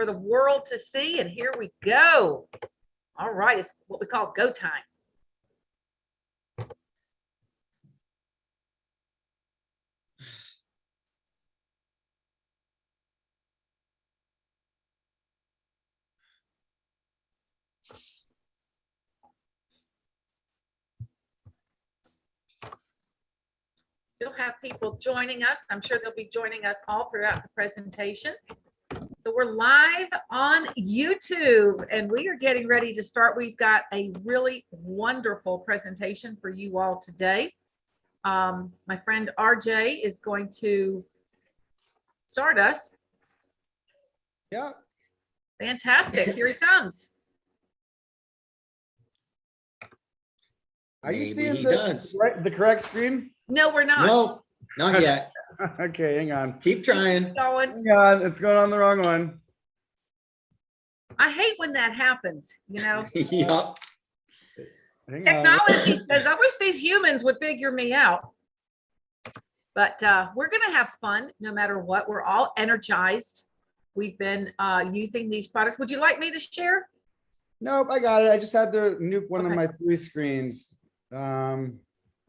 for the world to see. And here we go. All right, it's what we call go time. Still have people joining us. I'm sure they'll be joining us all throughout the presentation. So we're live on YouTube and we are getting ready to start. We've got a really wonderful presentation for you all today. My friend RJ is going to start us. Yeah. Fantastic. Here he comes. Are you seeing the correct screen? No, we're not. No, not yet. Okay, hang on. Keep trying. Going. Hang on, it's going on the wrong one. I hate when that happens, you know. Yep. Technology says, I wish these humans would figure me out. But we're going to have fun no matter what. We're all energized. We've been using these products. Would you like me to share? Nope, I got it. I just had to nuke one of Okay. my 3 screens. Okay.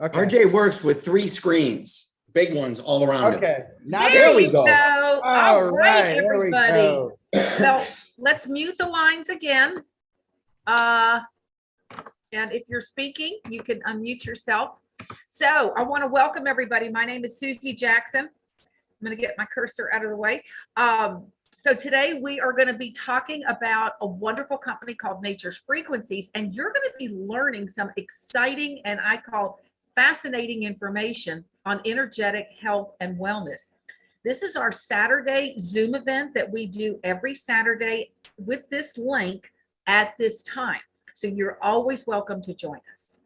RJ works with 3 screens, big ones all around him. Okay. Now there we go. All right, there we everybody. go. So let's mute the lines again. And if you're speaking, you can unmute yourself. So I want to welcome everybody. My name is Susie Jackson. I'm going to get my cursor out of the way. So today we are going to be talking about a wonderful company called Nature's Frequencies, and you're going to be learning some exciting and I call fascinating information on energetic health and wellness. This is our Saturday Zoom event that we do every Saturday with this link at this time. So you're always welcome to join us.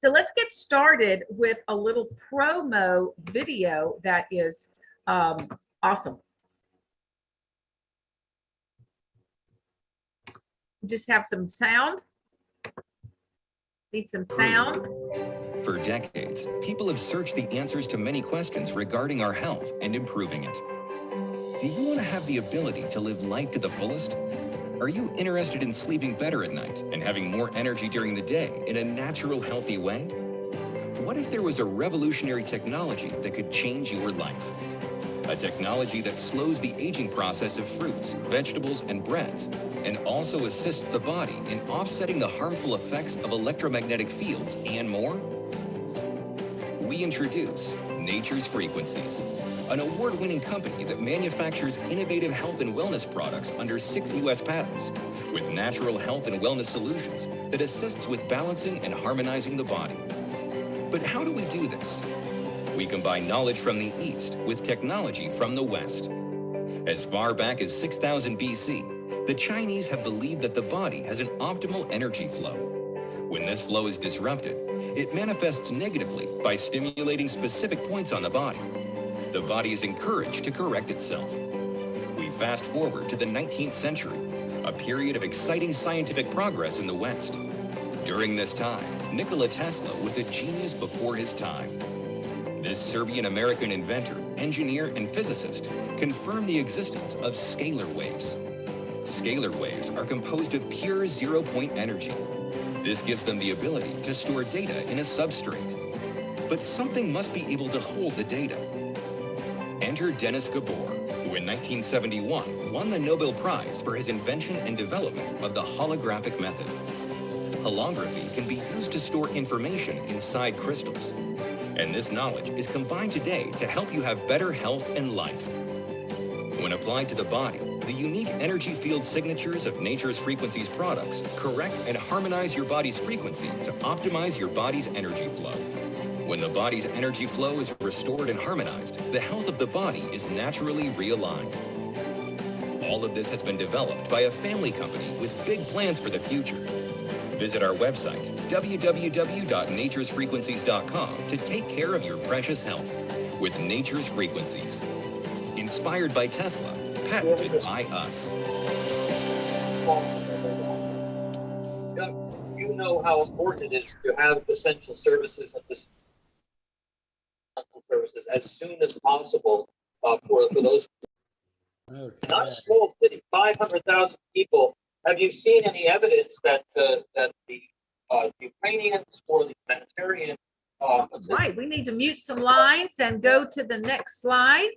So let's get started with a little promo video that is awesome. Just have some sound. Need some sound. For decades, people have searched the answers to many questions regarding our health and improving it. Do you want to have the ability to live life to the fullest? Are you interested in sleeping better at night and having more energy during the day in a natural, healthy way? What if there was a revolutionary technology that could change your life? A technology that slows the aging process of fruits, vegetables, and breads, and also assists the body in offsetting the harmful effects of electromagnetic fields and more? We introduce Nature's Frequencies, an award-winning company that manufactures innovative health and wellness products under 6 U.S. patents, with natural health and wellness solutions that assists with balancing and harmonizing the body. But how do we do this? We combine knowledge from the East with technology from the West. As far back as 6000 BC, the Chinese have believed that the body has an optimal energy flow. When this flow is disrupted, it manifests negatively by stimulating specific points on the body. The body is encouraged to correct itself. We fast forward to the 19th century, a period of exciting scientific progress in the West. During this time, Nikola Tesla was a genius before his time. This Serbian-American inventor, engineer, and physicist confirmed the existence of scalar waves. Scalar waves are composed of pure zero-point energy. This gives them the ability to store data in a substrate. But something must be able to hold the data. Enter Denis Gabor, who in 1971 won the Nobel Prize for his invention and development of the holographic method. Holography can be used to store information inside crystals. And this knowledge is combined today to help you have better health and life. When applied to the body, the unique energy field signatures of Nature's Frequencies products correct and harmonize your body's frequency to optimize your body's energy flow. When the body's energy flow is restored and harmonized, the health of the body is naturally realigned. All of this has been developed by a family company with big plans for the future. Visit our website, www.naturesfrequencies.com, to take care of your precious health with Nature's Frequencies. Inspired by Tesla, patented by us. You know how important it is to have essential services and just services as soon as possible for those Not a small city, 500,000 people. Have you seen any evidence that that the Ukrainians or the humanitarian Right, we need to mute some lines and go to the next slide.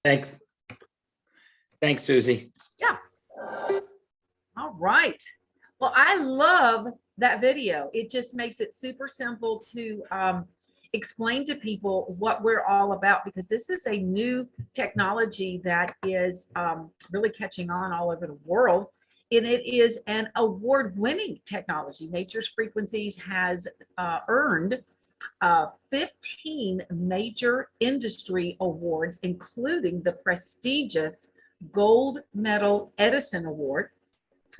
Thanks. Thanks, Susie. Yeah. All right. Well, I love that video. It just makes it super simple to explain to people what we're all about, because this is a new technology that is really catching on all over the world. And it is an award-winning technology. Nature's Frequencies has earned 15 major industry awards, including the prestigious Gold Medal Edison Award.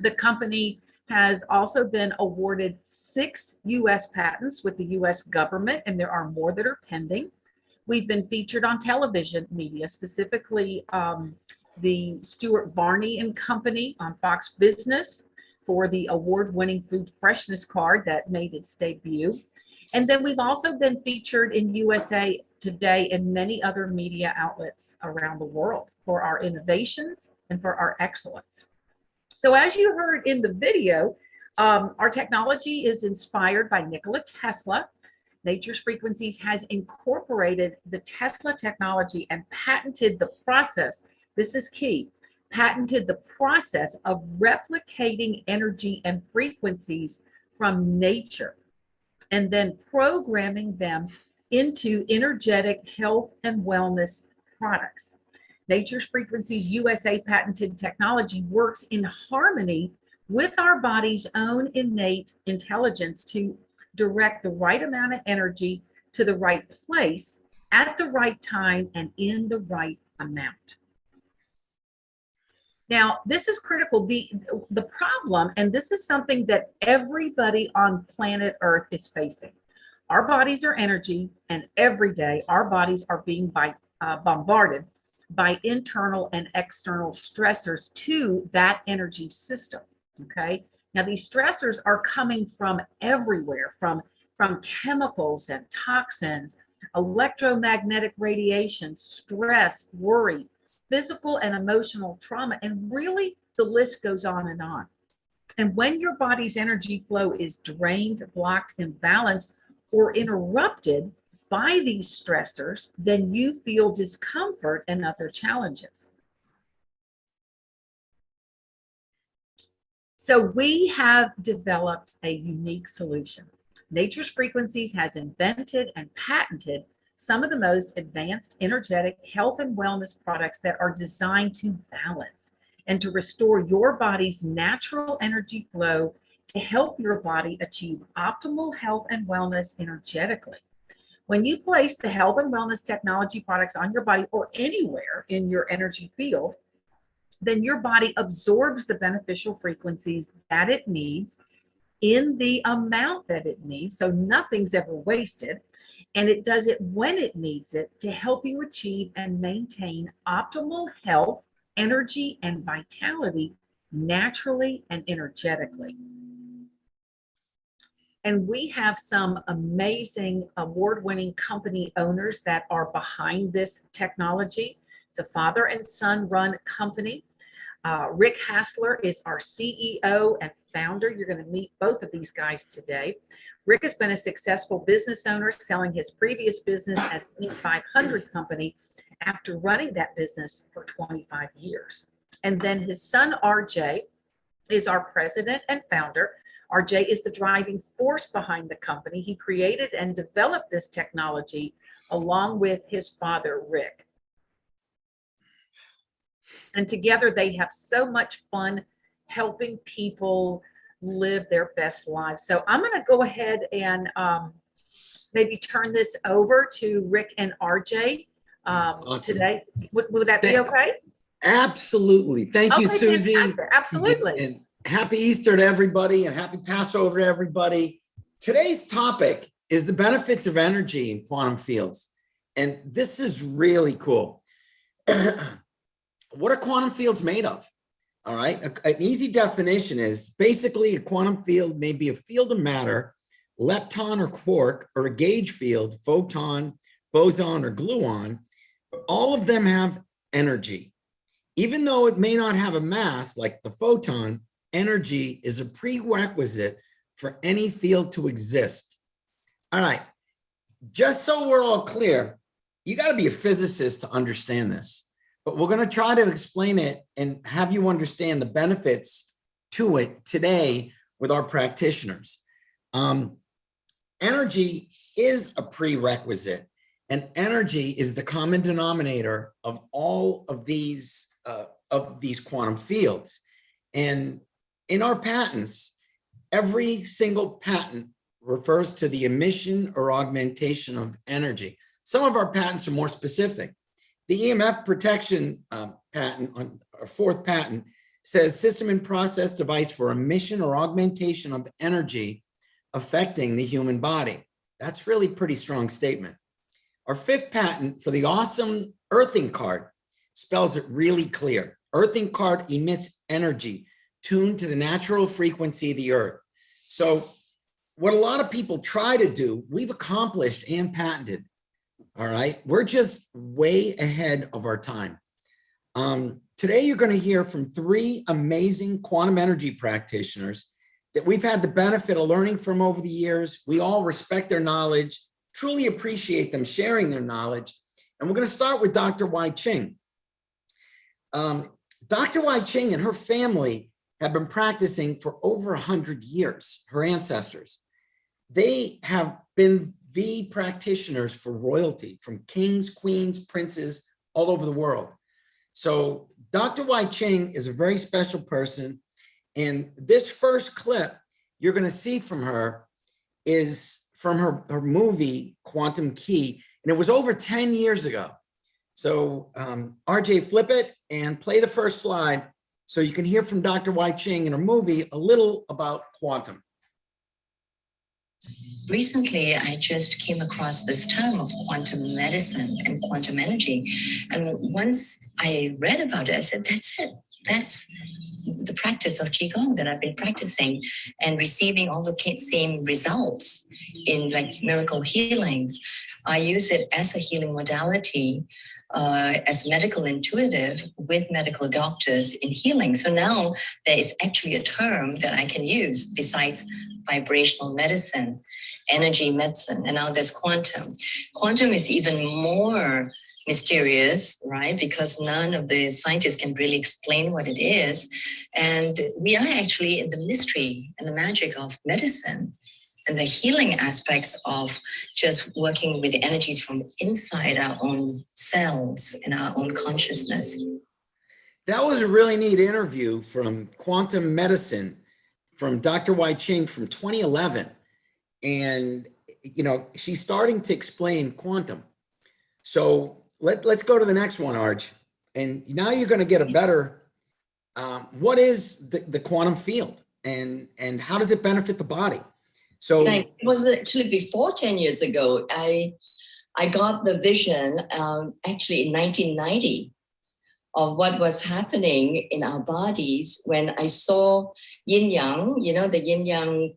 The company has also been awarded 6 U.S. patents with the U.S. government, and there are more that are pending. We've been featured on television media, specifically the Stuart Varney and Company on Fox Business for the award-winning food freshness card that made its debut. And then we've also been featured in USA Today and many other media outlets around the world for our innovations and for our excellence. So as you heard in the video, our technology is inspired by Nikola Tesla. Nature's Frequencies has incorporated the Tesla technology and patented the process. This is key. Patented the process of replicating energy and frequencies from nature and then programming them into energetic health and wellness products. Nature's Frequencies USA patented technology works in harmony with our body's own innate intelligence to direct the right amount of energy to the right place at the right time and in the right amount. Now, this is critical. The problem, and this is something that everybody on planet Earth is facing. Our bodies are energy, and every day our bodies are being bombarded by internal and external stressors to that energy system, okay? Now, these stressors are coming from everywhere, from chemicals and toxins, electromagnetic radiation, stress, worry, physical and emotional trauma, and really the list goes on and on. And when your body's energy flow is drained, blocked, imbalanced, or interrupted by these stressors, then you feel discomfort and other challenges. So we have developed a unique solution. Nature's Frequencies has invented and patented some of the most advanced energetic health and wellness products that are designed to balance and to restore your body's natural energy flow to help your body achieve optimal health and wellness energetically. When you place the health and wellness technology products on your body or anywhere in your energy field, then your body absorbs the beneficial frequencies that it needs in the amount that it needs, so nothing's ever wasted, and it does it when it needs it to help you achieve and maintain optimal health, energy, and vitality naturally and energetically. And we have some amazing award-winning company owners that are behind this technology. It's a father and son run company. Rick Hassler is our CEO and founder. You're going to meet both of these guys today. Rick has been a successful business owner, selling his previous business as an 500 company after running that business for 25 years. And then his son, RJ, is our president and founder. RJ is the driving force behind the company. He created and developed this technology along with his father, Rick. And together they have so much fun helping people live their best lives. So I'm going to go ahead and maybe turn this over to Rick and RJ Awesome. today. Would that be okay? Absolutely. Thank you, Okay, Susie. fantastic. Absolutely. And happy Easter to everybody and happy Passover to everybody. Today's topic is the benefits of energy in quantum fields. And this is really cool. What are quantum fields made of? All right. An easy definition is basically a quantum field may be a field of matter, lepton or quark, or a gauge field, photon, boson, or gluon. All of them have energy. Even though it may not have a mass like the photon, energy is a prerequisite for any field to exist. All right, just so we're all clear, you got to be a physicist to understand this, but we're going to try to explain it and have you understand the benefits to it today with our practitioners. Energy is a prerequisite, and energy is the common denominator of all of these quantum fields. And in our patents, every single patent refers to the emission or augmentation of energy. Some of our patents are more specific. The EMF protection patent, on our fourth patent, says system and process device for emission or augmentation of energy affecting the human body. That's really pretty strong statement. Our fifth patent for the awesome earthing card spells it really clear. Earthing card emits energy tuned to the natural frequency of the earth. So what a lot of people try to do, we've accomplished and patented. All right, we're just way ahead of our time. Today, you're going to hear from three amazing quantum energy practitioners that we've had the benefit of learning from over the years. We all respect their knowledge, truly appreciate them sharing their knowledge. And we're going to start with Dr. Wai Ching. Dr. Wai Ching and her family have been practicing for over 100 years, her ancestors. They have been the practitioners for royalty, from kings, queens, princes, all over the world. So Dr. Wai Ching is a very special person. And this first clip you're going to see from her is from her movie, Quantum Key. And it was over 10 years ago. So RJ, flip it and play the first slide so you can hear from Dr. Wai Ching in her movie a little about quantum. Recently, I just came across this term of quantum medicine and quantum energy. And once I read about it, I said, that's it. That's the practice of Qigong that I've been practicing and receiving all the same results in like miracle healings. I use it as a healing modality, as medical intuitive with medical doctors in healing. So now there is actually a term that I can use besides vibrational medicine, energy medicine, and now there's quantum. Quantum is even more mysterious, right? Because none of the scientists can really explain what it is. And we are actually in the mystery and the magic of medicine and the healing aspects of just working with the energies from inside our own cells and our own consciousness. That was a really neat interview from Quantum Medicine from Dr. Wai Ching from 2011. And, you know, she's starting to explain quantum. So let's go to the next one, Arj. And now you're going to get a better, what is the quantum field and how does it benefit the body? So it was actually before 10 years ago. I got the vision actually in 1990 of what was happening in our bodies when I saw yin yang, you know, the yin yang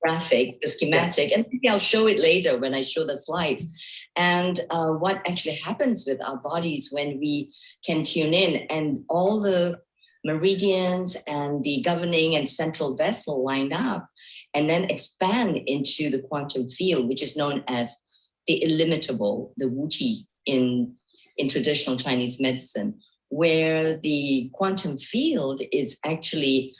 graphic, the schematic, and maybe I'll show it later when I show the slides. And what actually happens with our bodies when we can tune in, and all the meridians and the governing and central vessel line up and then expand into the quantum field, which is known as the illimitable, the Wuqi in traditional Chinese medicine, where the quantum field is actually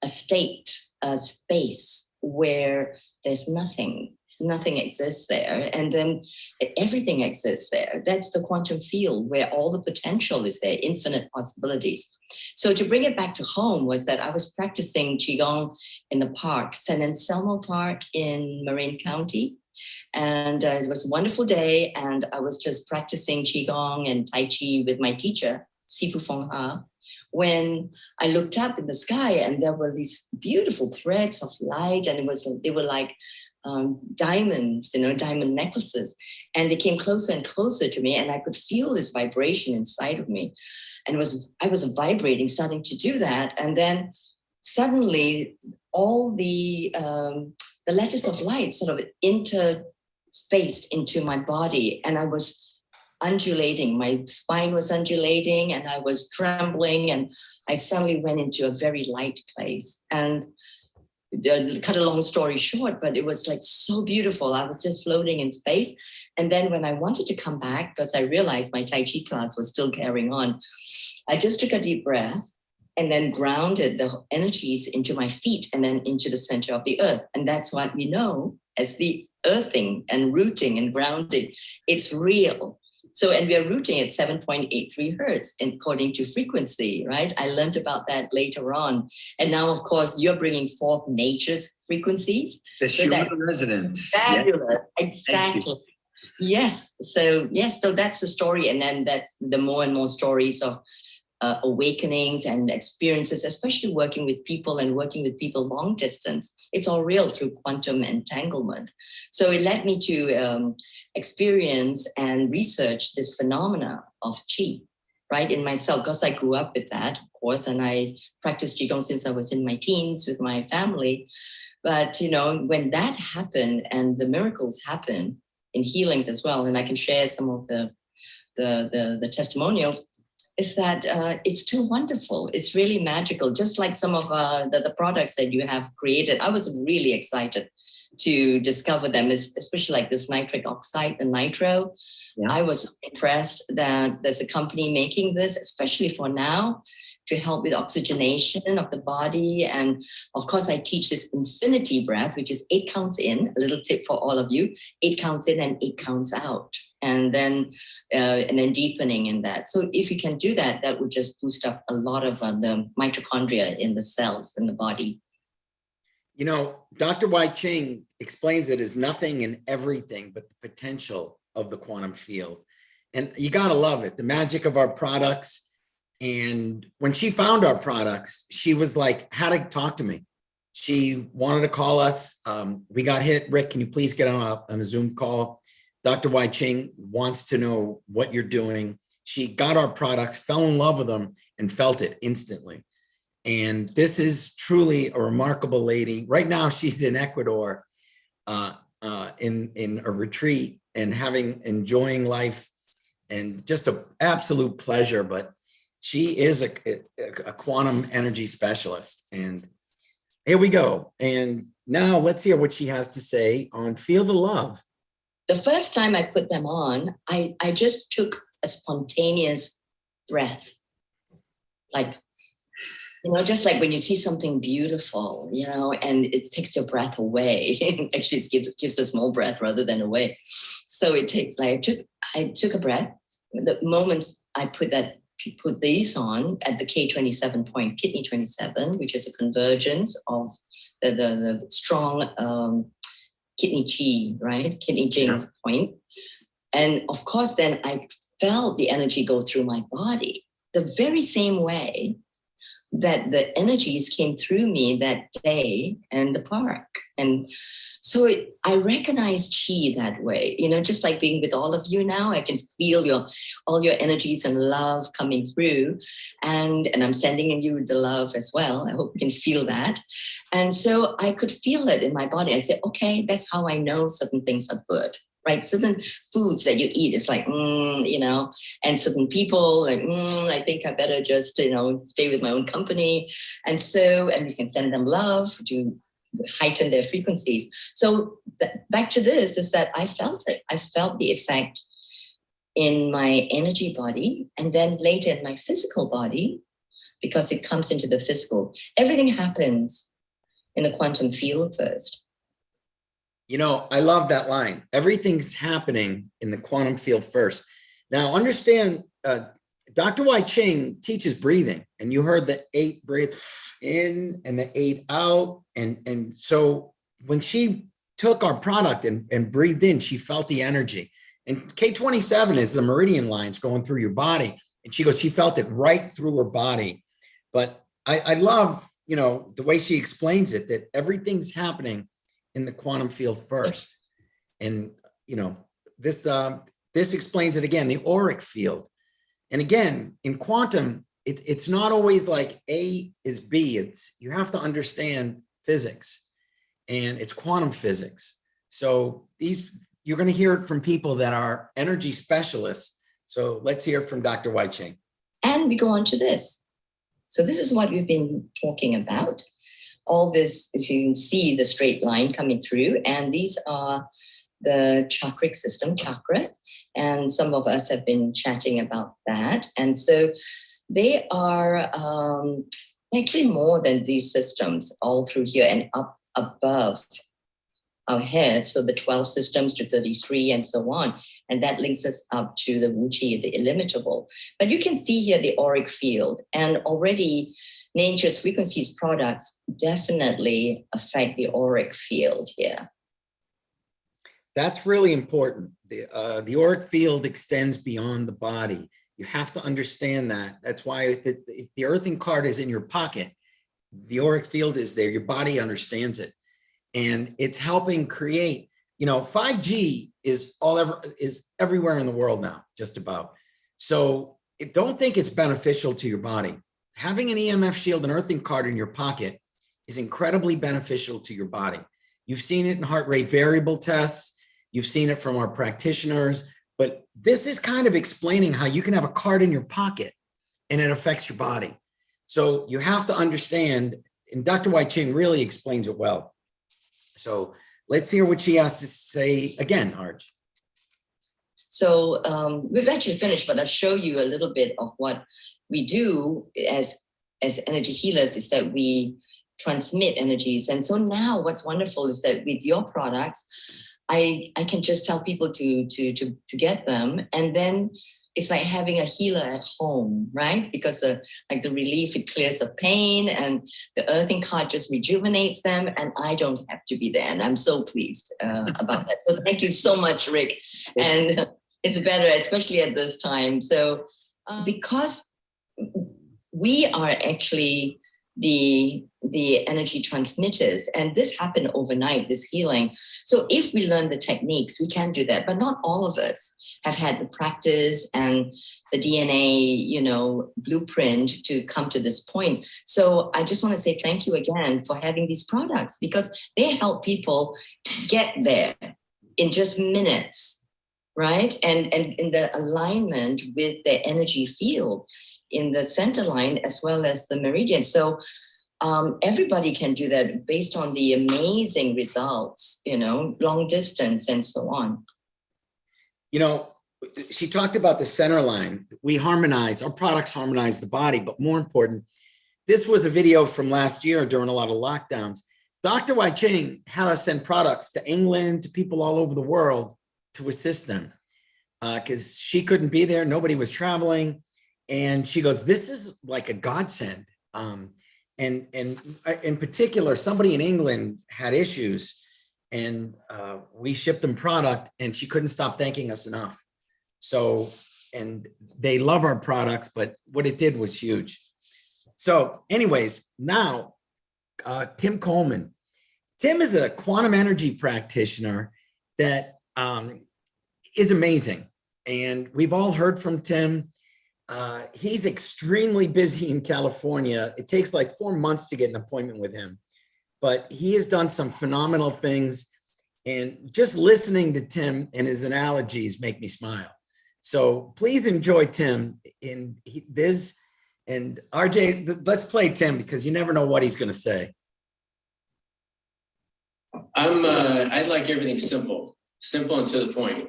a state, a space where there's nothing exists there, and then everything exists there. That's the quantum field where all the potential is there, infinite possibilities. So to bring it back to home was that I was practicing Qigong in the park, San Anselmo Park in Marin County. And it was a wonderful day, and I was just practicing Qigong and Tai Chi with my teacher, Sifu Feng Ha, when I looked up in the sky and there were these beautiful threads of light, and they were like diamonds, you know, diamond necklaces. And they came closer and closer to me, and I could feel this vibration inside of me. And I was vibrating, starting to do that. And then suddenly all the lattice of light sort of interspaced into my body. And I was undulating. My spine was undulating and I was trembling, and I suddenly went into a very light place. And cut a long story short, but it was like so beautiful. I was just floating in space. And then when I wanted to come back, because I realized my Tai Chi class was still carrying on, I just took a deep breath and then grounded the energies into my feet and then into the center of the earth. And that's what we know as the earthing and rooting and grounding. It's real. So, and we are rooting at 7.83 hertz according to frequency, right? I learned about that later on. And now, of course, you're bringing forth nature's frequencies. The So human that- resonance. Fabulous. Thank you. Exactly. Yes. So that's the story. And then that's the more and more stories of awakenings and experiences, especially working with people long distance. It's all real through quantum entanglement. So it led me to experience and research this phenomena of qi, right, in myself, because I grew up with that, of course, and I practiced qigong since I was in my teens with my family. But when that happened and the miracles happen in healings as well, and I can share some of the testimonials, is that it's too wonderful. It's really magical. Just like some of the products that you have created, I was really excited to discover them, especially like this nitric oxide, the nitro. Yeah. I was impressed that there's a company making this, especially for now, to help with oxygenation of the body. And of course, I teach this infinity breath, which is 8 counts in, a little tip for all of you, 8 counts in and 8 counts out. And then deepening in that. So if you can do that, that would just boost up a lot of the mitochondria in the cells in the body. Dr. Wai Ching explains it as nothing and everything but the potential of the quantum field. And you got to love it, the magic of our products. And when she found our products, she was like, had to talk to me. She wanted to call us. We got hit. Rick, can you please get on a Zoom call? Dr. Wai Ching wants to know what you're doing. She got our products, fell in love with them, and felt it instantly. And this is truly a remarkable lady. Right now, she's in Ecuador in a retreat and enjoying life, and just an absolute pleasure. But she is a quantum energy specialist. And here we go. And now let's hear what she has to say on Feel the Love. The first time I put them on, I just took a spontaneous breath. Like, just like when you see something beautiful, and it takes your breath away. Actually, it gives a small breath rather than away. So it takes, I took a breath. The moment I put these on at the K27 point, kidney 27, which is a convergence of the strong kidney chi, right? Kidney jing point. And of course, then I felt the energy go through my body the very same way that the energies came through me that day in the park. And so I recognize chi that way, just like being with all of you now, I can feel all your energies and love coming through. And I'm sending you the love as well. I hope you can feel that. And so I could feel it in my body. I said, okay, that's how I know certain things are good. Right, certain foods that you eat is like, and certain people like, I think I better just, stay with my own company. And we can send them love to heighten their frequencies. So back to this is that I felt it. I felt the effect in my energy body and then later in my physical body, because it comes into the physical. Everything happens in the quantum field first. I love that line. Everything's happening in the quantum field first. Now, understand, Dr. Wai Ching teaches breathing, and you heard the 8 breathe in and the 8 out. And so when she took our product and breathed in, she felt the energy. And K27 is the meridian lines going through your body. And she goes, she felt it right through her body. But I love, the way she explains it, that everything's happening in the quantum field first. And, this explains it again, the Auric field. And again, in quantum, it's not always like A is B. You have to understand physics, and it's quantum physics. So you're going to hear it from people that are energy specialists So let's hear from Dr. Wai-Ching. And we go on to this. So this is what we've been talking about. All this, as you can see, the straight line coming through, and these are the chakric system, chakras, and some of us have been chatting about that. And so they are actually more than these systems all through here and up above our head. So the 12 systems to 33 and so on. And that links us up to the Wu-Chi, the illimitable. But you can see here the auric field, and already Nature's Frequencies products definitely affect the auric field here. That's really important. The auric field extends beyond the body. You have to understand that. That's why if the earthing card is in your pocket, the auric field is there. Your body understands it. And it's helping create, 5G is everywhere in the world now, just about. So don't think it's beneficial to your body. Having an EMF shield and earthing card in your pocket is incredibly beneficial to your body. You've seen it in heart rate variable tests. You've seen it from our practitioners, but this is kind of explaining how you can have a card in your pocket and it affects your body. So you have to understand, and Dr. Wai-Ching really explains it well. So let's hear what she has to say again, Arj. So we've actually finished, but I'll show you a little bit of what we do as energy healers is that we transmit energies. And so now what's wonderful is that with your products, I can just tell people to get them, and then it's like having a healer at home, right? Because the relief, it clears the pain, and the earthing card just rejuvenates them, and I don't have to be there. And I'm so pleased about that. So thank you so much, Rick. And it's better, especially at this time. So because we are actually the energy transmitters, and this happened overnight, this healing. So if we learn the techniques, we can do that, but not all of us have had the practice and the DNA, blueprint to come to this point. So I just want to say thank you again for having these products, because they help people get there in just minutes, right? And in the alignment with the energy field in the center line as well as the meridian. So everybody can do that based on the amazing results, long distance and so on. She talked about the center line. Our products harmonize the body, but more important, this was a video from last year during a lot of lockdowns. Dr. Wai-Ching had us send products to England, to people all over the world to assist them because she couldn't be there. Nobody was traveling. And she goes, this is like a godsend. And in particular, somebody in England had issues, and we shipped them product, and she couldn't stop thanking us enough. So, and they love our products, but what it did was huge. So anyways, now Tim Coleman. Tim is a quantum energy practitioner that is amazing. And we've all heard from Tim. He's extremely busy in California. It takes like 4 months to get an appointment with him, but he has done some phenomenal things, and just listening to Tim and his analogies make me smile. So please enjoy Tim in this. And RJ, let's play Tim, because you never know what he's going to say. I like everything simple and to the point.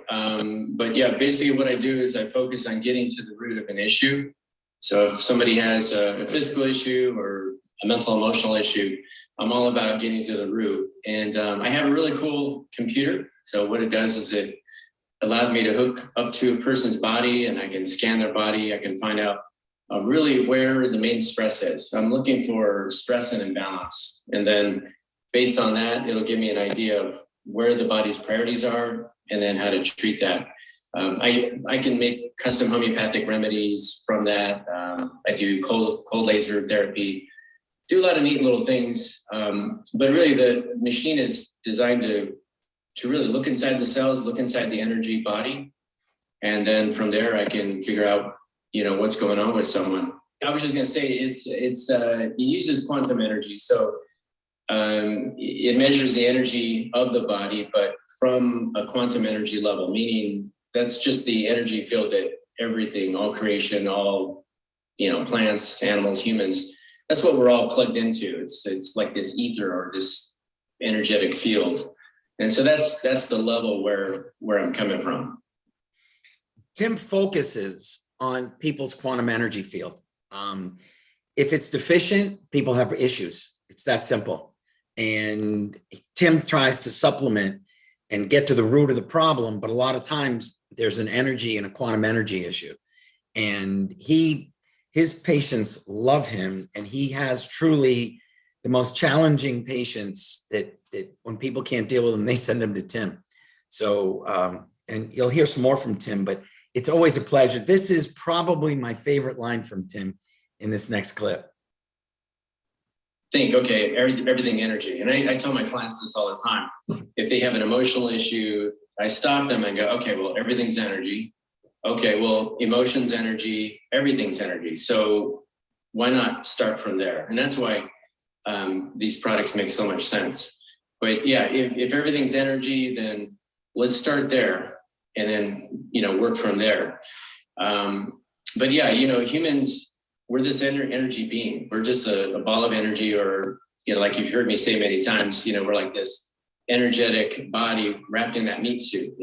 But yeah, basically what I do is I focus on getting to the root of an issue. So if somebody has a physical issue or a mental emotional issue, I'm all about getting to the root. And I have a really cool computer. So what it does is it allows me to hook up to a person's body, and I can scan their body. I can find out really where the main stress is. So I'm looking for stress and imbalance. And then based on that, it'll give me an idea of where the body's priorities are, and then how to treat that. I can make custom homeopathic remedies from that. I do cold laser therapy, do a lot of neat little things. But really the machine is designed to really look inside the cells, look inside the energy body. And then from there, I can figure out, what's going on with someone. I was just gonna say it uses quantum energy. So it measures the energy of the body, but from a quantum energy level, meaning that's just the energy field that everything, all creation, all, plants, animals, humans. That's what we're all plugged into. It's like this ether or this energetic field. And so that's the level where I'm coming from. Tim focuses on people's quantum energy field. If it's deficient, people have issues. It's that simple. And Tim tries to supplement and get to the root of the problem, but a lot of times there's an energy and a quantum energy issue. And his patients love him, and he has truly the most challenging patients that when people can't deal with them, they send them to Tim. So, and you'll hear some more from Tim, but it's always a pleasure. This is probably my favorite line from Tim in this next clip. Think, okay, everything energy. And I tell my clients this all the time. If they have an emotional issue, I stop them and go, okay, well, everything's energy. Okay, well, emotions, energy, everything's energy. So why not start from there? And that's why these products make so much sense. But yeah, if everything's energy, then let's start there and then, work from there. But yeah, humans, we're this energy being. We're just a ball of energy, or, like you've heard me say many times, we're like this energetic body wrapped in that meat suit,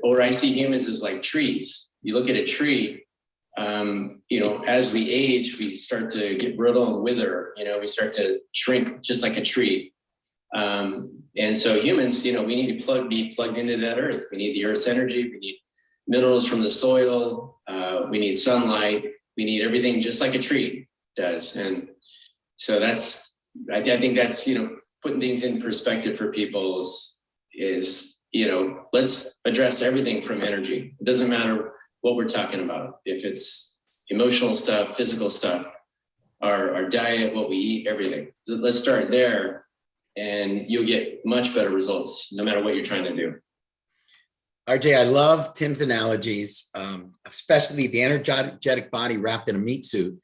or I see humans as like trees. You look at a tree, as we age, we start to get brittle and wither, we start to shrink just like a tree. And so humans, we need to be plugged into that earth. We need the earth's energy. We need minerals from the soil. We need sunlight. We need everything just like a tree does. And so I think that's, putting things in perspective for people is, let's address everything from energy. It doesn't matter what we're talking about. If it's emotional stuff, physical stuff, our diet, what we eat, everything. Let's start there, and you'll get much better results no matter what you're trying to do. RJ, I love Tim's analogies, especially the energetic body wrapped in a meat suit.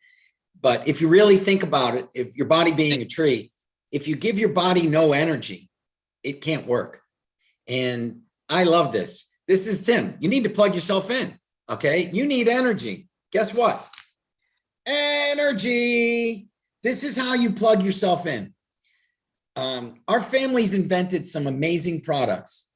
But if you really think about it, if your body being a tree, if you give your body no energy, it can't work. And I love this. This is Tim. You need to plug yourself in, okay? You need energy. Guess what? Energy. This is how you plug yourself in. Our family's invented some amazing products.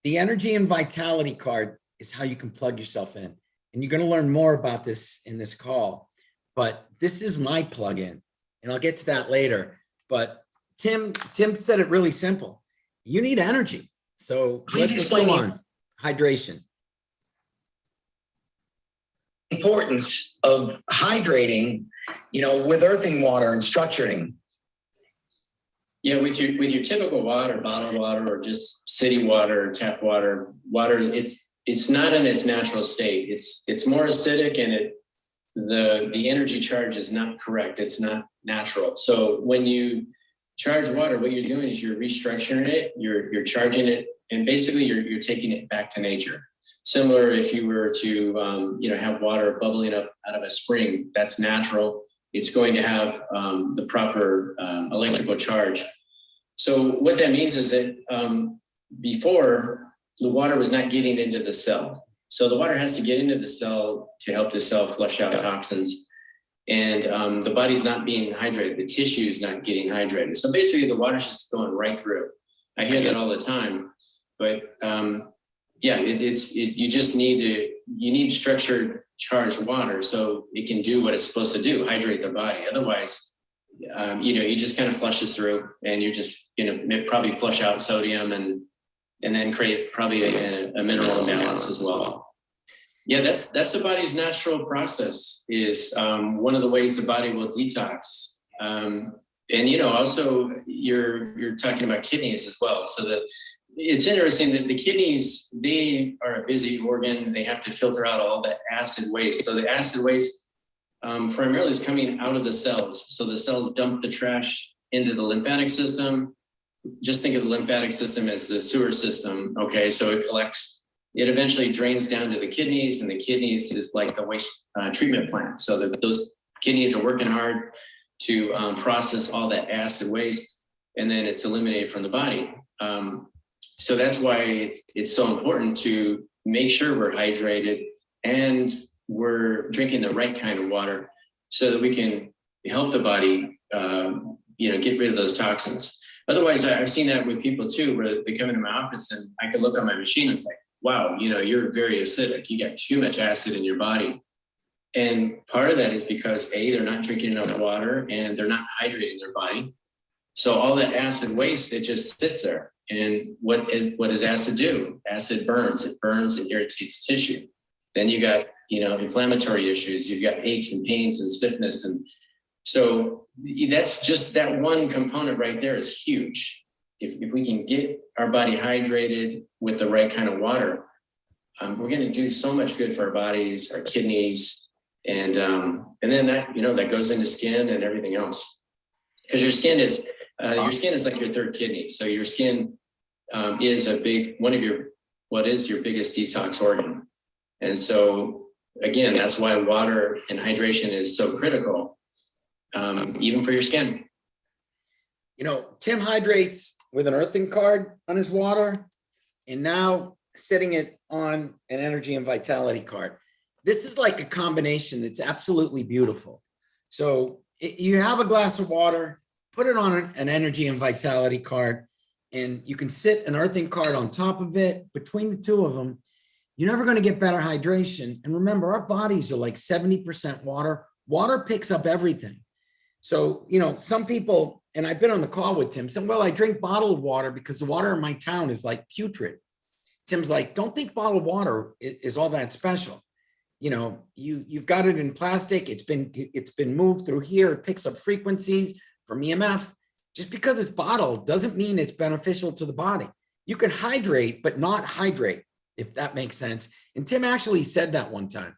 The energy and vitality card is how you can plug yourself in. And you're going to learn more about this in this call. But this is my plug-in, and I'll get to that later. But Tim said it really simple. You need energy. So let's go on. Hydration. Importance of hydrating, with earthing water and structuring. Yeah, with your typical water, bottled water, or just city water, tap water, it's not in its natural state. It's more acidic, and the energy charge is not correct. It's not natural. So when you charge water, what you're doing is you're restructuring it, you're charging it, and basically you're taking it back to nature. Similar if you were to have water bubbling up out of a spring, that's natural. It's going to have the proper electrical charge. So what that means is that before, the water was not getting into the cell. So the water has to get into the cell to help the cell flush out toxins. And the body's not being hydrated. The tissue is not getting hydrated. So basically the water's just going right through. I hear that all the time. But you just need structured charged water so it can do what it's supposed to do, hydrate the body. Otherwise, you just kind of flushes through, and you're just probably flush out sodium and then create probably a mineral imbalance as well. Yeah, that's the body's natural process, is one of the ways the body will detox. And also you're talking about kidneys as well. So it's interesting that the kidneys, they are a busy organ. They have to filter out all that acid waste. So the acid waste primarily is coming out of the cells. So the cells dump the trash into the lymphatic system. Just think of the lymphatic system as the sewer system. Okay, so it eventually drains down to the kidneys, and the kidneys is like the waste treatment plant. So those kidneys are working hard to process all that acid waste, and then it's eliminated from the body. So that's why it's so important to make sure we're hydrated and we're drinking the right kind of water so that we can help the body, get rid of those toxins. Otherwise, I've seen that with people too, where they come into my office and I can look on my machine and it's like, wow, you're very acidic. You got too much acid in your body. And part of that is because they're not drinking enough water and they're not hydrating their body. So all that acid waste, it just sits there. And what does acid do? Acid burns. It burns and irritates tissue. Then you got, inflammatory issues. You've got aches and pains and stiffness. And so that's just that one component right there is huge. If we can get our body hydrated with the right kind of water, we're going to do so much good for our bodies, our kidneys, and then that goes into skin and everything else. Because your skin is like your third kidney. So your skin is what is your biggest detox organ. And so again, that's why water and hydration is so critical, even for your skin. Tim hydrates with an earthing card on his water and now setting it on an energy and vitality card. This is like a combination that's absolutely beautiful. So you have a glass of water, put it on an energy and vitality card, and you can sit an earthing card on top of it. Between the two of them, you're never going to get better hydration. And remember, our bodies are like 70% water. Water picks up everything. So, some people, and I've been on the call with Tim, saying, well, I drink bottled water because the water in my town is like putrid. Tim's like, don't think bottled water is all that special. You've got it in plastic. It's been moved through here. It picks up frequencies from EMF. Just because it's bottled doesn't mean it's beneficial to the body. You can hydrate, but not hydrate, if that makes sense. And Tim actually said that one time.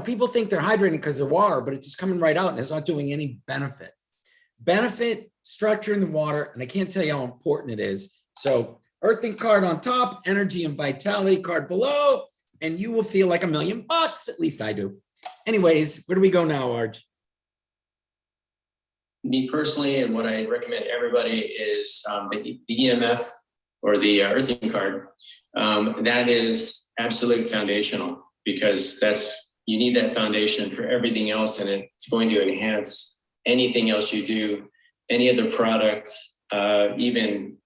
People think they're hydrating because they're water, but it's just coming right out and it's not doing any benefit. Benefit, structure in the water, and I can't tell you how important it is. So earthing card on top, energy and vitality card below, and you will feel like $1 million. At least I do. Anyways, where do we go now, Arj? Me personally, and what I recommend everybody is the EMF or the earthing card. That is absolute foundational because you need that foundation for everything else, and it's going to enhance anything else you do, any other product, even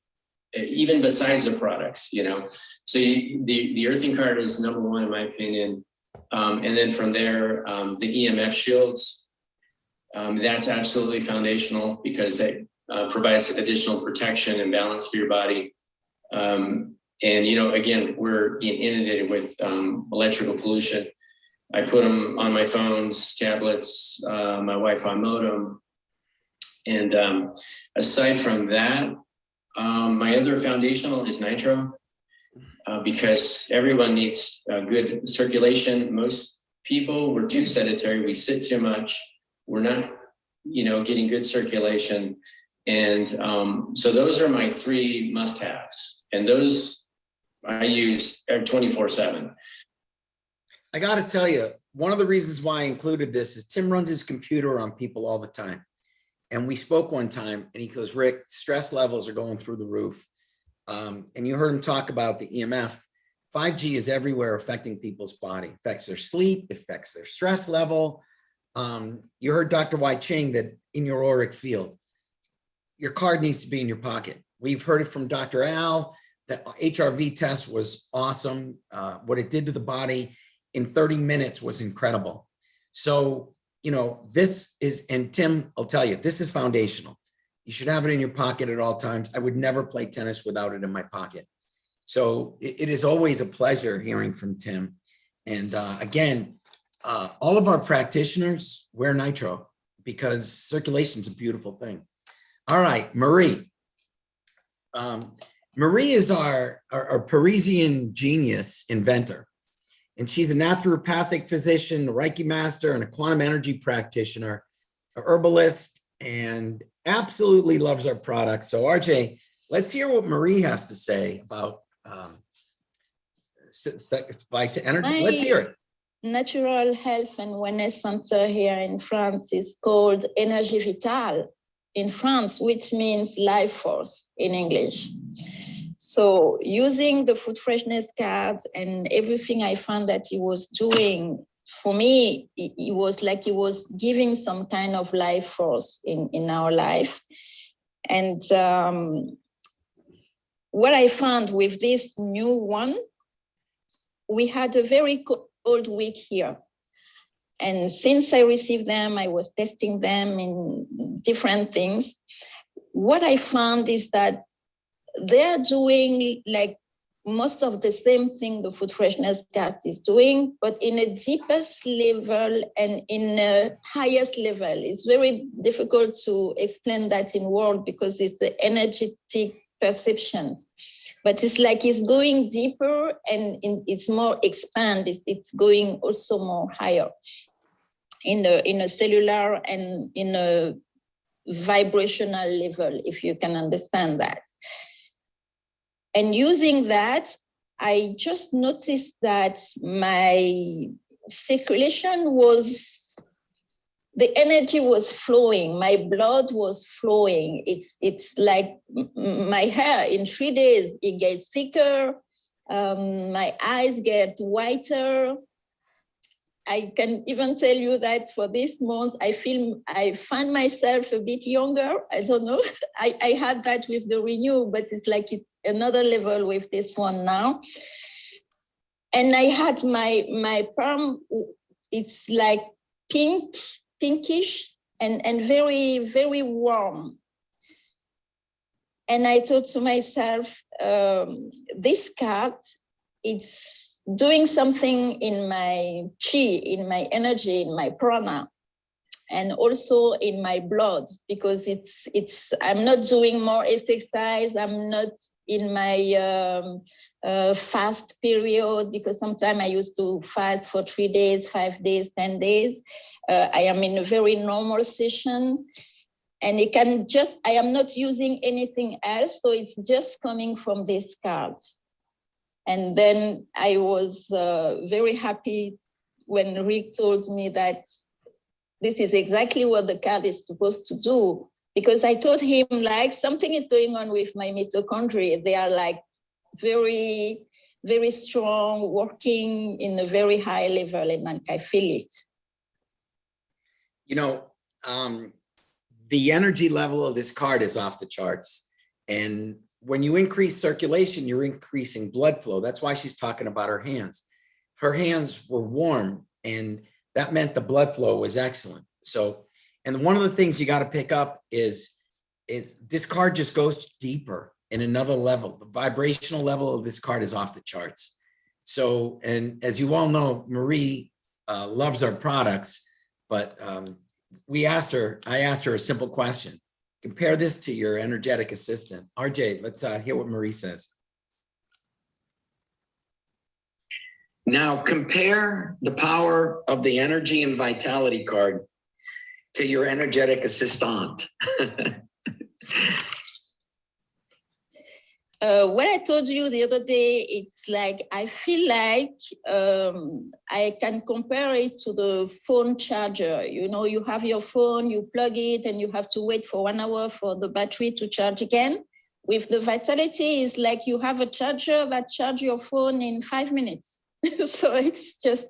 besides the products, So the earthing card is number one in my opinion, and then from there, the EMF shields. That's absolutely foundational because that provides additional protection and balance for your body. And again, we're being inundated with electrical pollution. I put them on my phones, tablets, my Wi-Fi modem. And aside from that, my other foundational is nitro, because everyone needs good circulation. Most people, we're too sedentary. We sit too much. We're not, getting good circulation. And so those are my 3 must-haves. And those I use 24/7. I got to tell you, one of the reasons why I included this is Tim runs his computer on people all the time. And we spoke one time and he goes, Rick, stress levels are going through the roof. And you heard him talk about the EMF. 5G is everywhere affecting people's body, affects their sleep, affects their stress level. You heard Dr. Wai Ching that in your auric field, your card needs to be in your pocket. We've heard it from Dr. Al. The HRV test was awesome. What it did to the body in 30 minutes was incredible. So, this is, and Tim, I'll tell you, this is foundational. You should have it in your pocket at all times. I would never play tennis without it in my pocket. So it is always a pleasure hearing from Tim. And again, all of our practitioners wear nitro because circulation is a beautiful thing. All right, Marie. Marie is our Parisian genius inventor. And she's a naturopathic physician, a Reiki master, and a quantum energy practitioner, a herbalist, and absolutely loves our products. So RJ, let's hear what Marie has to say about energy. Let's hear it. Natural Health and Wellness Center here in France is called Énergie Vitale in France, which means life force in English. So using the food freshness card and everything I found that he was doing, for me, it was like he was giving some kind of life force in our life. And what I found with this new one, we had a very cold week here. And since I received them, I was testing them in different things. What I found is that they're doing like most of the same thing the food freshness card is doing, but in a deepest level and in a highest level. It's very difficult to explain that in words because it's the energetic perceptions. But it's like it's going deeper and it's more expanded. It's going also more higher in a cellular and in a vibrational level, if you can understand that. And using that, I just noticed that my circulation was, the energy was flowing, my blood was flowing. It's like my hair in 3 days, it gets thicker, my eyes get whiter. I can even tell you that for this month, I find myself a bit younger. I don't know. I had that with the Renew, but it's like it's another level with this one now. And I had my palm, it's like pinkish and very, very warm. And I thought to myself, this card, it's doing something in my chi, in my energy, in my prana, and also in my blood, because I'm not doing more exercise. I'm not in my fast period, because sometimes I used to fast for 3 days, 5 days, 10 days. I am in a very normal session, and I am not using anything else. So it's just coming from this card. And then I was very happy when Rick told me that this is exactly what the card is supposed to do, because I told him like something is going on with my mitochondria. They are like very, very strong, working in a very high level, and I feel it. You know, the energy level of this card is off the charts. And when you increase circulation, you're increasing blood flow. That's why she's talking about her hands. Her hands were warm, and that meant the blood flow was excellent. So, and one of the things you got to pick up is this card just goes deeper in another level. The vibrational level of this card is off the charts. So, and as you all know, Marie loves our products, but I asked her a simple question. Compare this to your energetic assistant. RJ, let's hear what Marie says. Now compare the power of the energy and vitality card to your energetic assistant. What I told you the other day, it's like, I feel like I can compare it to the phone charger. You know, you have your phone, you plug it, and you have to wait for 1 hour for the battery to charge again. With the vitality, it's like you have a charger that charges your phone in 5 minutes. So it's just,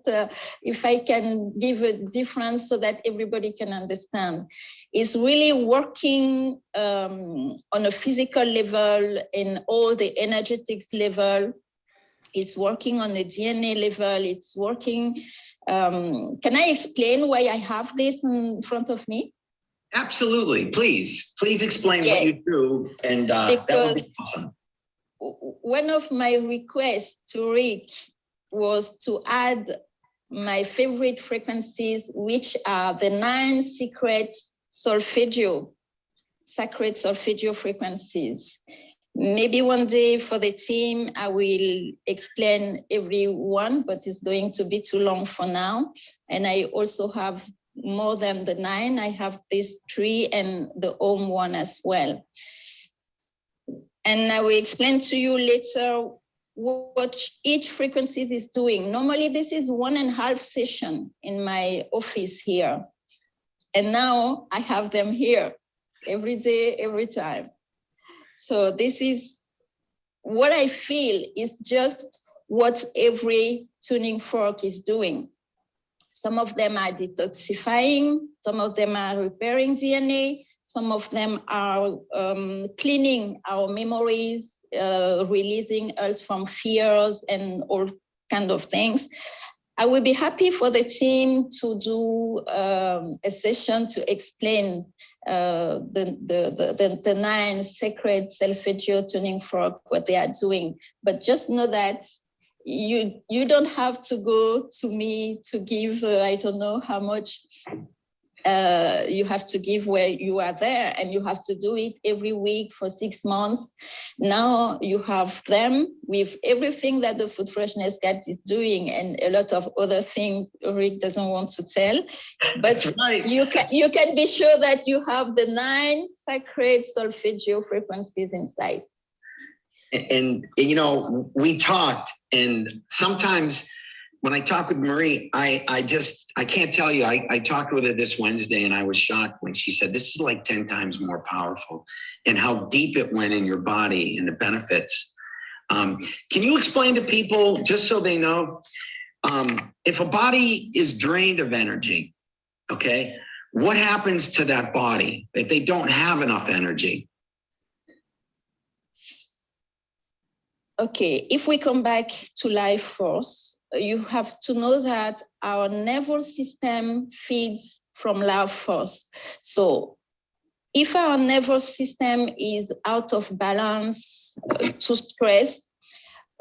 if I can give a difference so that everybody can understand. It's really working on a physical level, in all the energetics level. It's working on the DNA level. It's working. Can I explain why I have this in front of me? Absolutely. Please explain what you do. And that would be awesome. One of my requests to Rick was to add my favorite frequencies, which are the 9 sacred solfeggio frequencies. Maybe one day for the team, I will explain every one, but it's going to be too long for now. And I also have more than the 9. I have these 3 and the home one as well. And I will explain to you later what each frequency is doing. Normally, this is 1.5 session in my office here. And now I have them here every day, every time. So this is what I feel is just what every tuning fork is doing. Some of them are detoxifying, some of them are repairing DNA, some of them are cleaning our memories, releasing us from fears and all kind of things. I would be happy for the team to do a session to explain the 9 sacred solfeggio tuning fork, what they are doing. But just know that you don't have to go to me to give, I don't know how much you have to give where you are there, and you have to do it every week for 6 months. Now you have them with everything that the Food Freshness Guide is doing and a lot of other things Rick doesn't want to tell. But right. you can be sure that you have the 9 sacred solfeggio frequencies inside. And you know, we talked, and sometimes when I talk with Marie, I can't tell you, I talked with her this Wednesday, and I was shocked when she said, this is like 10 times more powerful, and how deep it went in your body and the benefits. Can you explain to people, just so they know, if a body is drained of energy, okay, what happens to that body if they don't have enough energy? Okay, if we come back to life force, you have to know that our nervous system feeds from life force. So if our nervous system is out of balance, to stress,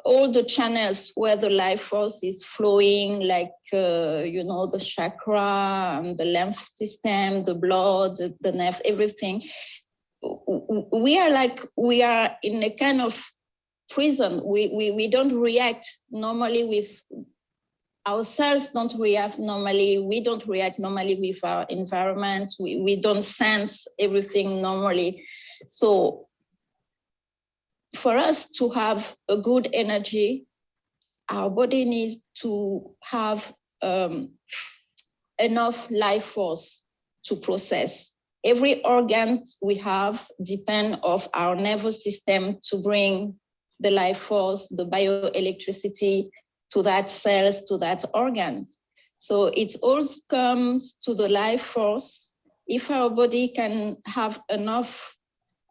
all the channels where the life force is flowing, like, you know, the chakra, and the lymph system, the blood, the nerves, everything, we are in a kind of prison. We don't react normally with our cells, don't react normally. We don't react normally with our environment. We don't sense everything normally. So for us to have a good energy, our body needs to have enough life force to process. Every organ we have depends on our nervous system to bring the life force, the bioelectricity to that cells, to that organ. So it all comes to the life force. If our body can have enough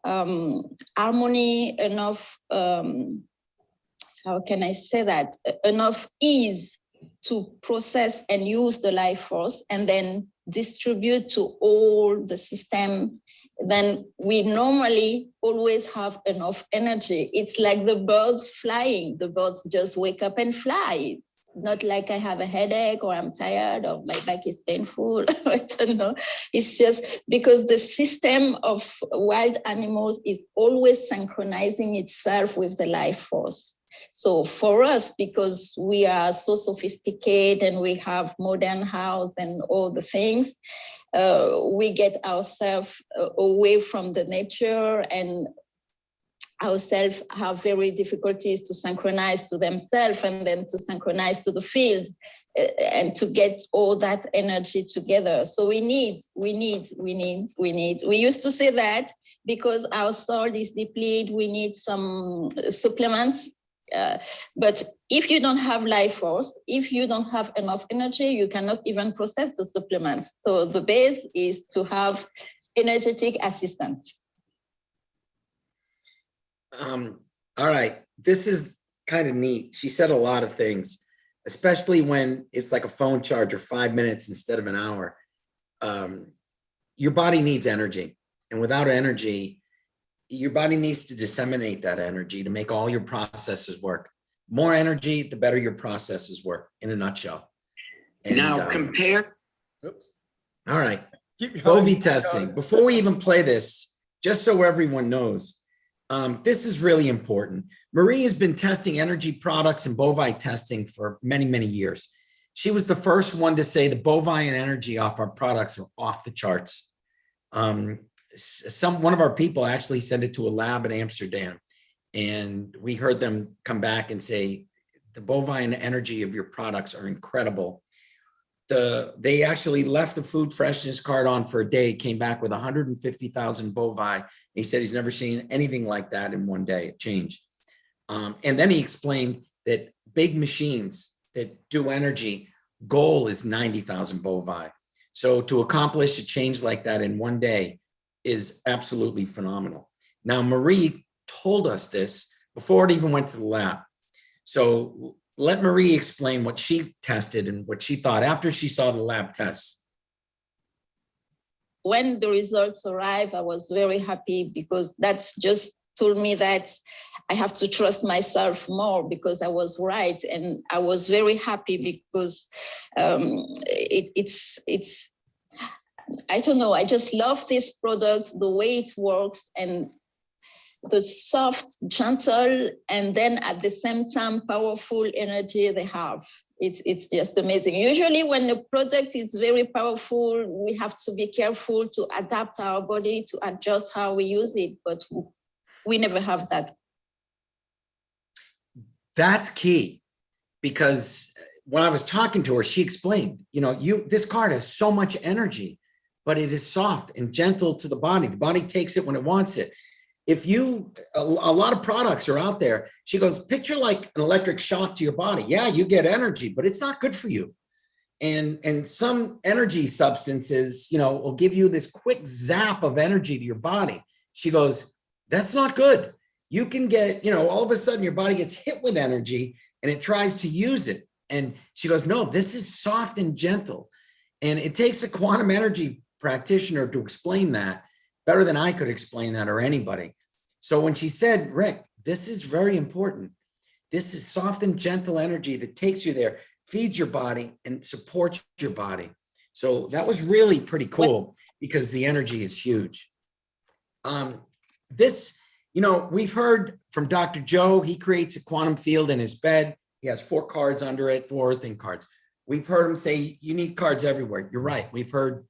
harmony, enough, how can I say that, enough ease to process and use the life force and then distribute to all the system, then we normally always have enough energy. It's like the birds flying. The birds just wake up and fly. Not like I have a headache or I'm tired or my back is painful. I don't know. It's just because the system of wild animals is always synchronizing itself with the life force. So for us, because we are so sophisticated and we have modern house and all the things, we get ourselves away from the nature, and ourselves have very difficulties to synchronize to themselves and then to synchronize to the field and to get all that energy together. So we used to say that because our soul is depleted, we need some supplements. But if you don't have life force, if you don't have enough energy, you cannot even process the supplements. So the base is to have energetic assistance. All right, this is kind of neat. She said a lot of things, especially when it's like a phone charger, 5 minutes instead of an hour. Your body needs energy, and without energy, your body needs to disseminate that energy to make all your processes work. More energy, the better your processes work, in a nutshell. And, now compare. Oops. All right. Keep going. Bovie testing. Before we even play this, just so everyone knows, this is really important. Marie has been testing energy products and bovine testing for many, many years. She was the first one to say the bovine energy off our products are off the charts. One of our people actually sent it to a lab in Amsterdam, and we heard them come back and say the bovine energy of your products are incredible. They actually left the food freshness card on for a day, came back with 150,000 bovine. He said he's never seen anything like that in one day, a change. And then he explained that big machines that do energy, goal is 90,000 bovi. So to accomplish a change like that in one day is absolutely phenomenal. Now, Marie told us this before it even went to the lab. So let Marie explain what she tested and what she thought after she saw the lab tests. When the results arrived, I was very happy because that's just told me that I have to trust myself more because I was right. And I was very happy because it's I don't know, I just love this product, the way it works and the soft, gentle, and then at the same time, powerful energy they have. It's just amazing. Usually when the product is very powerful, we have to be careful to adapt our body, to adjust how we use it, but we never have that. That's key, because when I was talking to her, she explained, this card has so much energy, but it is soft and gentle to the body. The body takes it when it wants it. If a lot of products are out there, she goes, picture like an electric shock to your body. Yeah, you get energy, but it's not good for you. And some energy substances, will give you this quick zap of energy to your body. She goes, that's not good. You can get, all of a sudden your body gets hit with energy and it tries to use it. And she goes, no, this is soft and gentle. And it takes a quantum energy practitioner to explain that better than I could explain that or anybody. So when she said, Rick, this is very important. This is soft and gentle energy that takes you there, feeds your body and supports your body. So that was really pretty cool because the energy is huge. We've heard from Dr. Joe, he creates a quantum field in his bed. He has 4 cards under it, 4 earthing cards. We've heard him say, you need cards everywhere. You're right. We've heard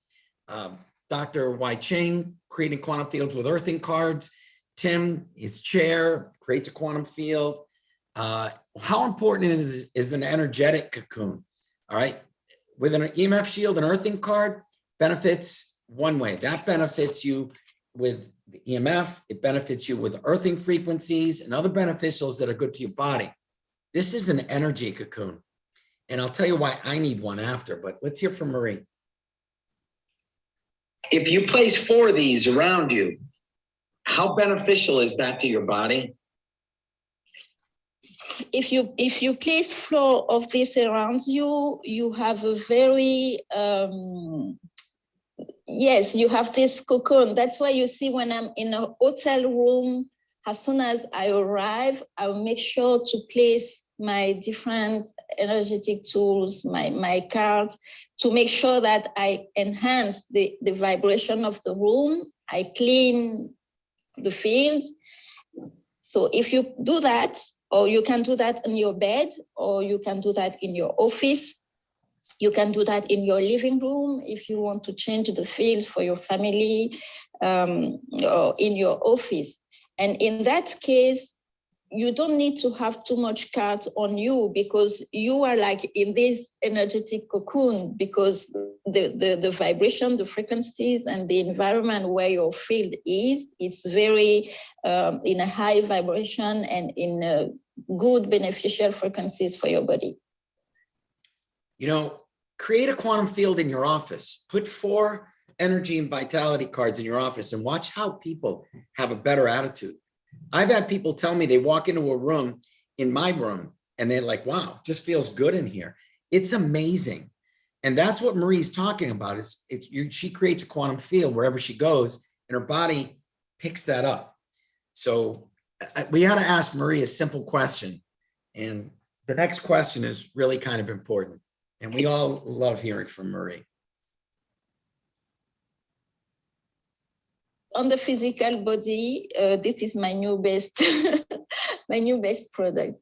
Dr. Wai Ching creating quantum fields with earthing cards. Tim, his chair, creates a quantum field. How important is an energetic cocoon? All right. With an EMF shield, an earthing card benefits one way. That benefits you with the EMF. It benefits you with earthing frequencies and other beneficials that are good to your body. This is an energy cocoon. And I'll tell you why I need one after, but let's hear from Marie. If you place 4 of these around you, how beneficial is that to your body? If you place 4 of this around you, you have a very yes, you have this cocoon. That's why you see when I'm in a hotel room, as soon as I arrive, I'll make sure to place my different energetic tools, my cards, to make sure that I enhance the vibration of the room. I clean the field. So if you do that, or you can do that in your bed, or you can do that in your office, you can do that in your living room if you want to change the field for your family, or in your office. And in that case, you don't need to have too much cards on you because you are like in this energetic cocoon, because the vibration, the frequencies, and the environment where your field is, it's very in a high vibration and in a good beneficial frequencies for your body. Create a quantum field in your office. Put 4 energy and vitality cards in your office and watch how people have a better attitude. I've had people tell me they walk into a room, in my room, and they're like, wow, just feels good in here. It's amazing. And that's what Marie's talking about. She creates a quantum field wherever she goes, and her body picks that up. So we had to ask Marie a simple question. And the next question is really kind of important. And we all love hearing from Marie. On the physical body, this is my new best, my new best product.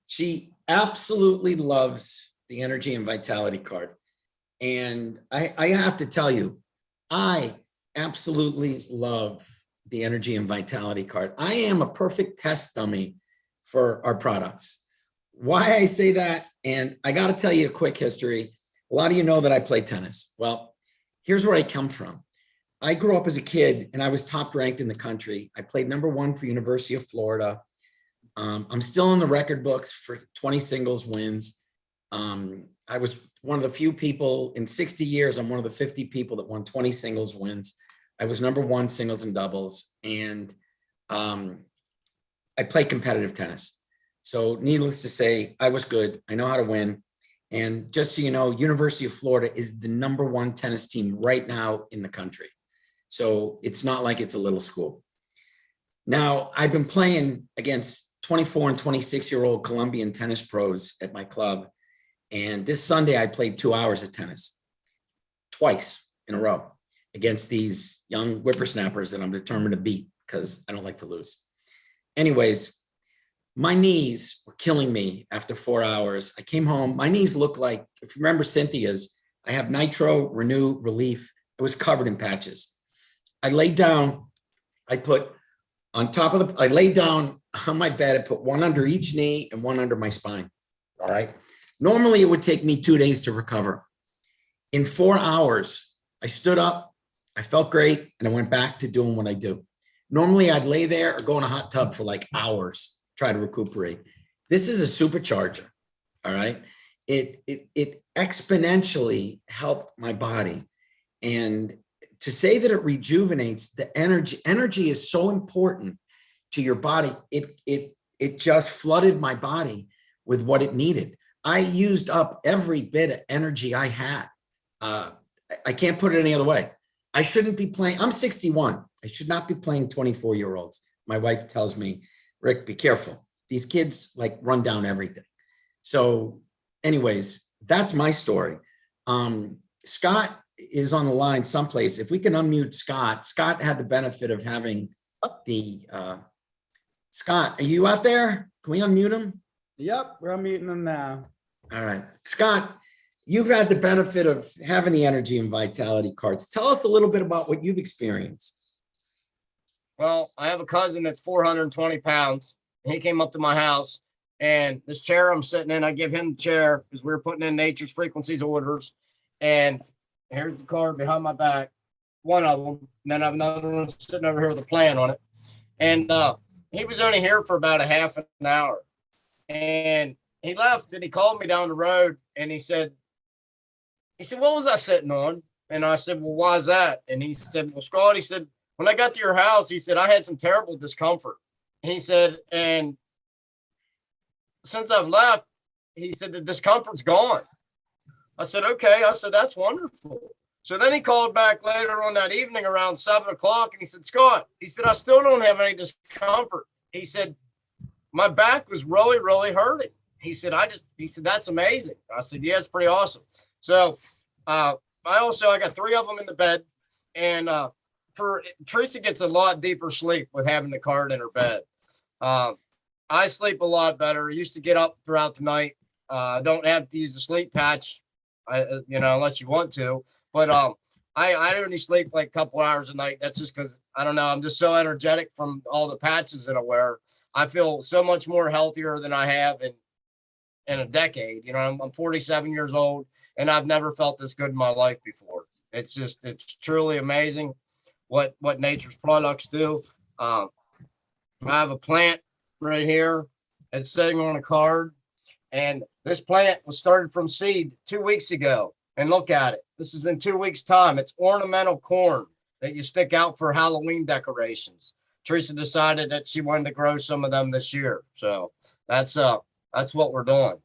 She absolutely loves the energy and vitality card. And I have to tell you, I absolutely love the energy and vitality card. I am a perfect test dummy for our products. Why I say that, and I got to tell you a quick history. A lot of you know that I play tennis. Well, here's where I come from. I grew up as a kid and I was top ranked in the country. I played #1 for University of Florida. I'm still in the record books for 20 singles wins. I was one of the few people in 60 years. I'm one of the 50 people that won 20 singles wins. I was #1 singles and doubles, and I play competitive tennis. So needless to say, I was good. I know how to win. And just so you know, University of Florida is the #1 tennis team right now in the country. So it's not like it's a little school. Now, I've been playing against 24 and 26-year-old Colombian tennis pros at my club. And this Sunday, I played 2 hours of tennis twice in a row against these young whippersnappers that I'm determined to beat because I don't like to lose. Anyways, my knees were killing me after 4 hours. I came home. My knees look like, if you remember Cynthia's, I have Nitro, Renew, Relief. It was covered in patches. I laid down. I put on top of I laid down on my bed. I put one under each knee and one under my spine. All right. Normally, it would take me 2 days to recover. In 4 hours, I stood up, I felt great, and I went back to doing what I do. Normally, I'd lay there or go in a hot tub for like hours, try to recuperate. This is a supercharger, all right? It exponentially helped my body. And to say that it rejuvenates the energy is so important to your body. It just flooded my body with what it needed. I used up every bit of energy I had. I can't put it any other way. I shouldn't be playing. I'm 61. I should not be playing 24-year-olds. My wife tells me, Rick, be careful. These kids like run down everything. So anyways, that's my story. Scott is on the line someplace. If we can unmute Scott. Scott had the benefit of having the, Scott, are you out there? Can we unmute him? Yep, we're unmuting them now. All right. Scott, you've had the benefit of having the energy and vitality cards. Tell us a little bit about what you've experienced. Well, I have a cousin that's 420 pounds. He came up to my house, and this chair I'm sitting in, I give him the chair because we were putting in Nature's Frequencies orders. And here's the card behind my back, one of them. And then I have another one sitting over here with a plan on it. And he was only here for about a half an hour. And he left and he called me down the road and he said, what was I sitting on? And I said, well, why is that? And he said, well, Scott, he said, when I got to your house, he said, I had some terrible discomfort. He said, and since I've left, he said, the discomfort's gone. I said, okay. I said, that's wonderful. So then he called back later on that evening around 7 o'clock and he said, Scott, he said, I still don't have any discomfort. He said, my back was really, really hurting. He said, he said, that's amazing. I said, yeah, it's pretty awesome. So I got 3 of them in the bed, and Teresa gets a lot deeper sleep with having the card in her bed. I sleep a lot better. I used to get up throughout the night. Don't have to use the sleep patch, unless you want to, but I only sleep like a couple hours a night. That's just because, I don't know, I'm just so energetic from all the patches that I wear. I feel so much more healthier than I have in a decade. I'm 47 years old and I've never felt this good in my life before. It's truly amazing what nature's products do. I have a plant right here. It's sitting on a card, and this plant was started from seed 2 weeks ago. And look at it. This is in 2 weeks' time. It's ornamental corn that you stick out for Halloween decorations. Teresa decided that she wanted to grow some of them this year. So that's what we're doing.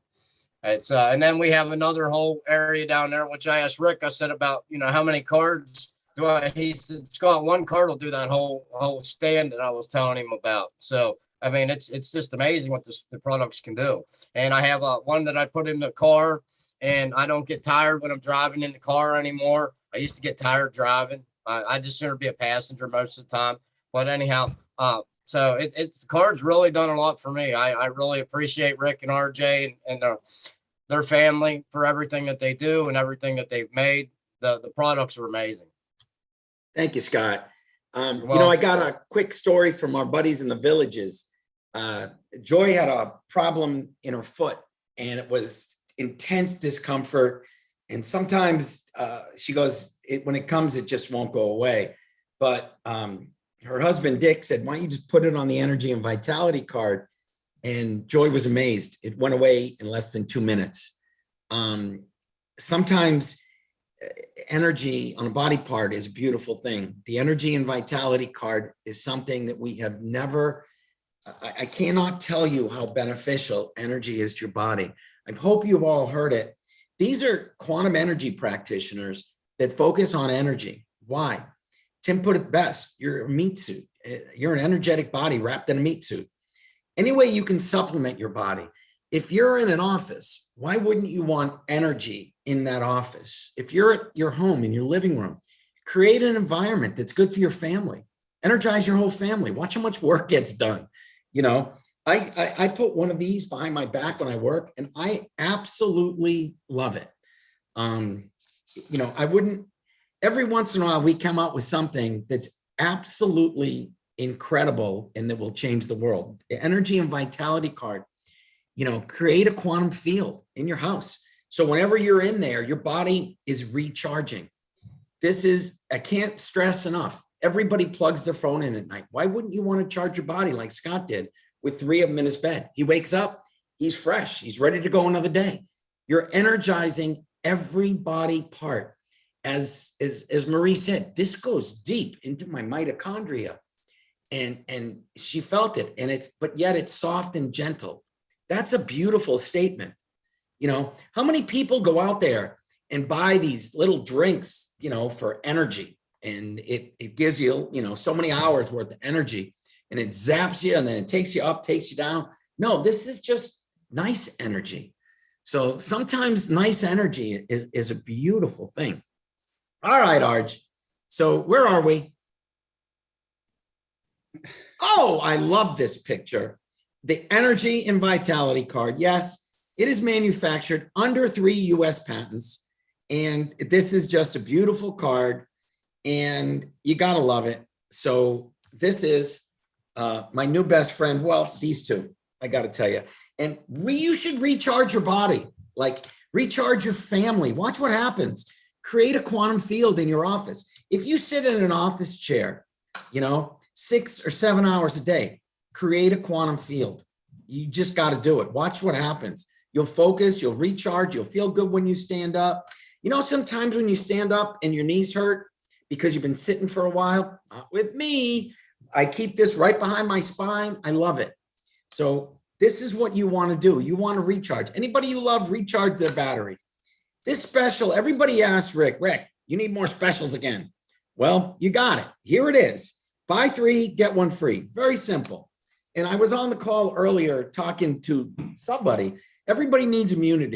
It's and then we have another whole area down there, which I asked Rick, I said about, how many cards do I, he said, Scott, 1 card will do that whole stand that I was telling him about. So, I mean, it's just amazing what the products can do. And I have one that I put in the car, and I don't get tired when I'm driving in the car anymore. I used to get tired driving. I just sooner be a passenger most of the time. But anyhow, so the card's really done a lot for me. I really appreciate Rick and RJ and their family for everything that they do and everything that they've made. The products are amazing. Thank you, Scott. I got a quick story from our buddies in the villages. Joy had a problem in her foot, and it was intense discomfort. And sometimes she goes, when it comes, it just won't go away. But her husband, Dick, said, why don't you just put it on the energy and vitality card? and Joy was amazed. It went away in less than 2 minutes. Sometimes energy on a body part is a beautiful thing. The energy and vitality card is something that we have never, I cannot tell you how beneficial energy is to your body. I hope you've all heard it. These are quantum energy practitioners that focus on energy. Why? Tim put it best. You're a meat suit. You're an energetic body wrapped in a meat suit. Any way you can supplement your body. If you're in an office, why wouldn't you want energy in that office? If you're at your home, in your living room, create an environment that's good for your family. Energize your whole family. Watch how much work gets done. You know, I put one of these behind my back when I work, and I absolutely love it. You know, I wouldn't, every once in a while we come out with something that's absolutely incredible and that will change the world. The energy and vitality card, you know, create a quantum field in your house. So whenever you're in there, your body is recharging. This is, I can't stress enough. Everybody plugs their phone in at night. Why wouldn't you want to charge your body like Scott did with 3 of them in his bed? He wakes up, he's fresh, he's ready to go another day. You're energizing every body part. As Marie said, this goes deep into my mitochondria. And she felt it, and it's, but yet it's soft and gentle. That's a beautiful statement. You know, how many people go out there and buy these little drinks, you know, for energy, and it gives you, you know, so many hours worth of energy, and it zaps you, and then it takes you up, takes you down. No, this is just nice energy. So sometimes nice energy is a beautiful thing. All right, Arj. So where are we? Oh, I love this picture. The energy and vitality card. Yes, it is manufactured under 3 US patents. And this is just a beautiful card, and you gotta love it. So this is my new best friend. Well, these two, I gotta tell you. And you should recharge your body, like recharge your family. Watch what happens. Create a quantum field in your office. If you sit in an office chair, you know, 6 or 7 hours a day, create a quantum field. You just got to do it. Watch what happens. You'll focus, you'll recharge, you'll feel good when you stand up. You know, sometimes when you stand up and your knees hurt because you've been sitting for a while, not with me. I keep this right behind my spine. I love it. So this is what you want to do. You want to recharge. Anybody you love, recharge their battery. This special, everybody asked Rick, you need more specials again. Well, you got it. Here it is. Buy 3, get 1 free. Very simple. And I was on the call earlier talking to somebody. Everybody needs immunity.